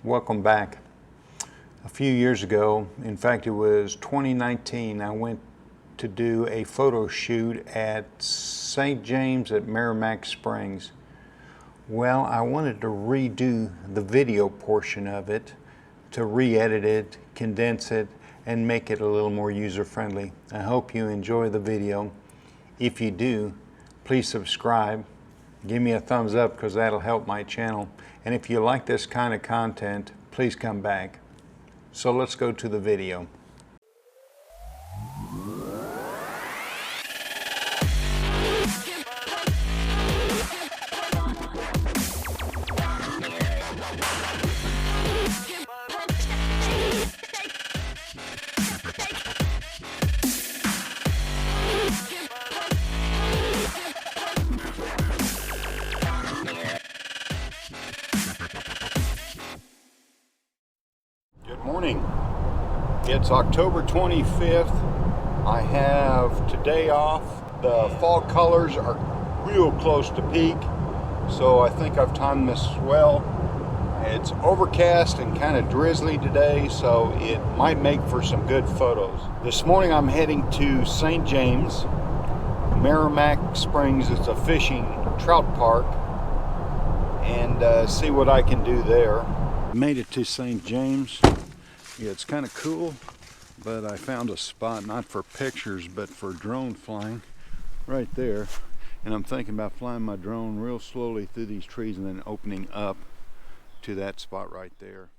Welcome back. A few years ago, in fact it was 2019, I went to do a photo shoot at St. James at Meramac Springs. Well, I wanted to redo the video portion of it, to re-edit it, condense it, and make it a little more user-friendly. I hope you enjoy the video. If you do, please subscribe. Give me a thumbs up because that'll help my channel. And if you like this kind of content, please come back. So let's go to the video. Morning. It's October 25th. I have today off. The fall colors are real close to peak, so I think I've timed this well. It's overcast and kind of drizzly today, so it might make for some good photos. This morning I'm heading to St. James, Meramac Springs. It's a fishing trout park, and see what I can do there. Made it to St. James. Yeah, it's kind of cool, but I found a spot not for pictures but for drone flying right there, and I'm thinking about flying my drone real slowly through these trees and then opening up to that spot right there.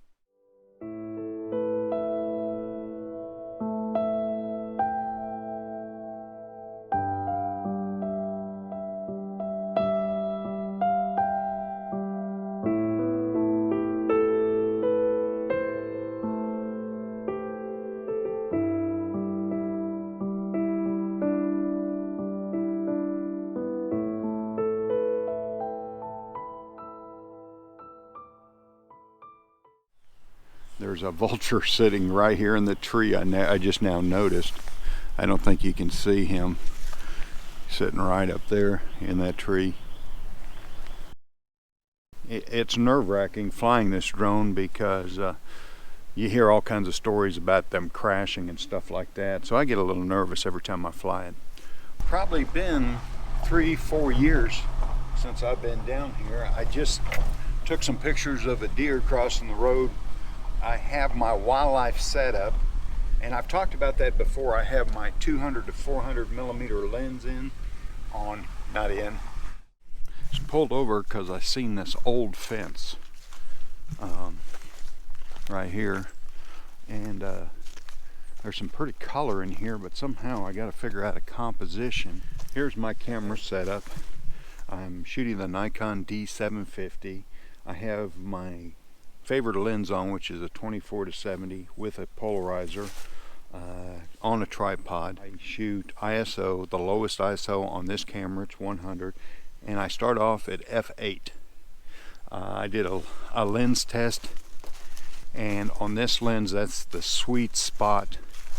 There's a vulture sitting right here in the tree. I just now noticed. I don't think you can see him sitting right up there in that tree. It's nerve-wracking flying this drone because you hear all kinds of stories about them crashing and stuff like that. So I get a little nervous every time I fly it. Probably been 3-4 years since I've been down here. I just took some pictures of a deer crossing the road. I have my wildlife setup, and I've talked about that before. I have my 200 to 400 millimeter lens not in. It's pulled over because I seen this old fence right here, and there's some pretty color in here, but somehow I got to figure out a composition. Here's my camera setup. I'm shooting the Nikon D750. I have my favorite lens on, which is a 24 to 70 with a polarizer on a tripod. I shoot ISO, the lowest ISO on this camera, it's 100, and I start off at f8. I did a lens test, and on this lens, that's the sweet spot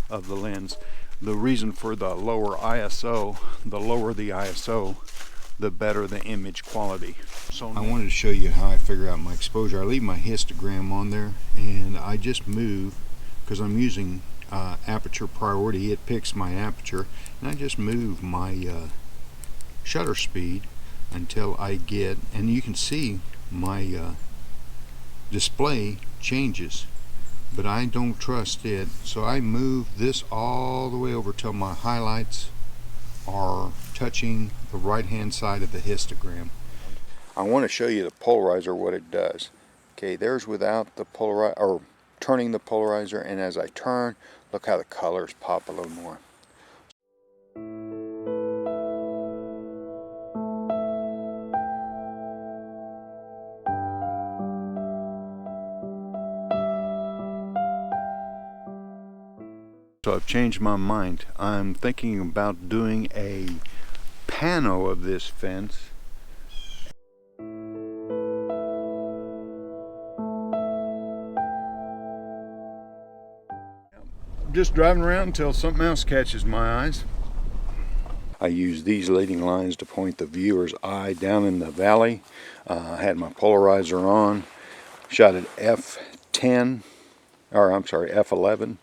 of the lens. The reason for the lower ISO, the lower the ISO, the better the image quality. So I wanted to show you how I figure out my exposure. I leave my histogram on there, and I just move, because I'm using aperture priority. It picks my aperture, and I just move my shutter speed until I get, and you can see my display changes, but I don't trust it, so I move this all the way over till my highlights are touching the right hand side of the histogram. I want to show you the polarizer, what it does. Okay, there's without the polarizer, or turning the polarizer, and as I turn, look how the colors pop a little more. So I've changed my mind. I'm thinking about doing a pano of this fence. I'm just driving around until something else catches my eyes. I use these leading lines to point the viewer's eye down in the valley. I had my polarizer on, shot at f10, or I'm sorry, f11.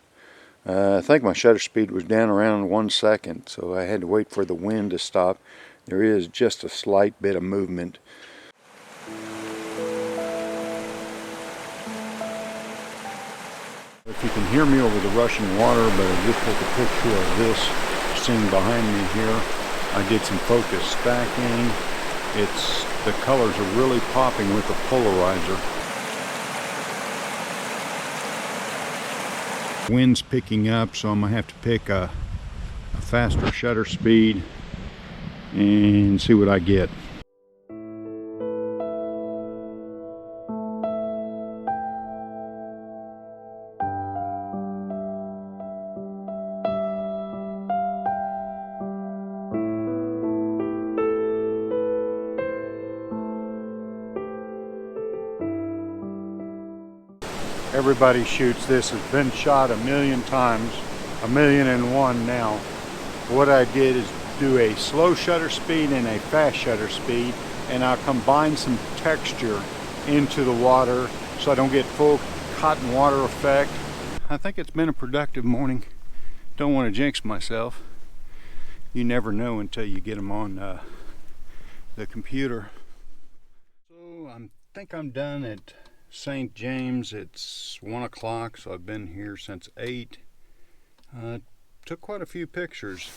I think my shutter speed was down around 1 second, so I had to wait for the wind to stop. There is just a slight bit of movement. If you can hear me over the rushing water, but I just took a picture of this scene behind me here. I did some focus stacking. The colors are really popping with the polarizer. Wind's picking up, so I'm gonna have to pick a faster shutter speed and see what I get. Everybody shoots this. It's been shot 1,000,000 times, 1,000,001 now. What I did is do a slow shutter speed and a fast shutter speed, and I'll combine some texture into the water so I don't get full cotton water effect. I think it's been a productive morning. Don't want to jinx myself. You never know until you get them on the computer. So I think I'm done at St. James. It's 1 o'clock, so I've been here since 8. Took quite a few pictures.